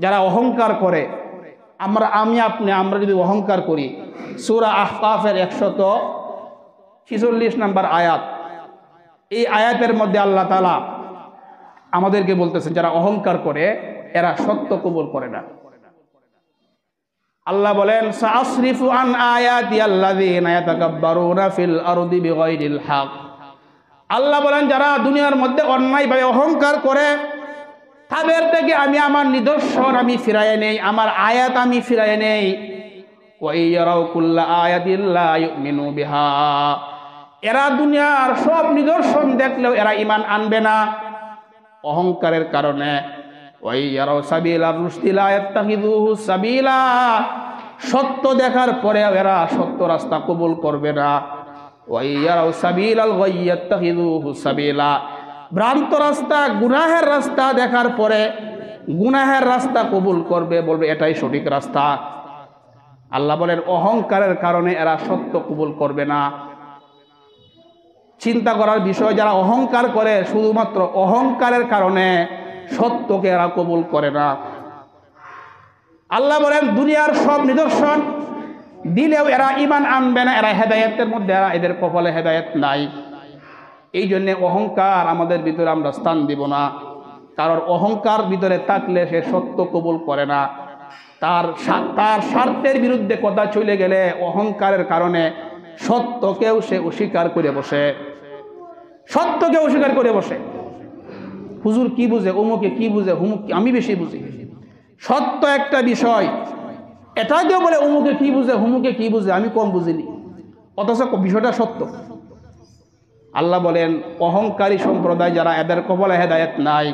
যারা অহংকার করে, আমরা যদি অহংকার করি, সূরা আহকাফের 146 নম্বর আয়াত, এই আয়াতের মধ্যে আল্লাহ তাআলা আমাদেরকে বলতেছেন যারা অহংকার করে এরা সত্য কবুল করে না। আল্লাহ বলেন সাআসরিফু আন আয়াতি আল্লাযীনা ইয়াতাকাব্বারুনা ফিল আরদি বিগাইরিল হক। আল্লাহ বলেন যারা দুনিয়ার মধ্যে অন্যায়ভাবে অহংকার করে তাদের থেকে আমি আমার নিদর্শন আমি ফিরাইয়ে নেই, আমার আয়াত আমি ফিরাইয়ে নেই। ওয়া ইয়ারাউ কুল্লা আয়াতিন লা ইউমিনু বিহা। এরা দুনিয়ার সব নিদর্শন দেখলেও এরা ঈমান আনবে না অহংকারের কারণে। ওয়া ইয়ারাউ সাবিলার রুশদি লা ইয়াত্তাখিযুহু সাবিলা। সত্য দেখার পরেও এরা সত্য রাস্তা কবুল করবে না। ওয়া ইয়ারাউ সাবিলাল গায়ি ইয়াত্তাখিযুহু সাবিলা। ভ্রান্ত রাস্তা গুনাহের রাস্তা দেখার পরে গুনাহের রাস্তা কবুল করবে, বলবে এটাই সঠিক রাস্তা। আল্লাহ বলেন অহংকারের কারণে এরা সত্য কবুল করবে না। চিন্তা করার বিষয়, যারা অহংকার করে শুধুমাত্র অহংকারের কারণে সত্যকে এরা কবুল করে না। আল্লাহ বলেন দুনিয়ার সব নিদর্শন দিলেও এরা ঈমান আনবে না, এরা হেদায়েতের মধ্যে এদের কপালে হেদায়েত নাই। এই জন্যে অহংকার আমাদের ভিতরে আমরা স্থান দিব না, কারণ অহংকার ভিতরে থাকলে সে সত্য কবুল করে না। তার স্বার্থের বিরুদ্ধে কথা চলে গেলে অহংকারের কারণে সত্যকেও সে অস্বীকার করে বসে, সত্যকে অস্বীকার করে বসে। হুজুর কি বুঝে, অমুকে কি বুঝে, হুমুক আমি বেশি বুঝি। সত্য একটা বিষয়, এটাকেও বলে অমুকে কি বুঝে, হুমুকে কি বুঝে, আমি কম বুঝিনি, অথচ বিষয়টা সত্য। আল্লাহ বলেন অহংকারী সম্প্রদায় যারা, এদের কপালে হেদায়েত নাই।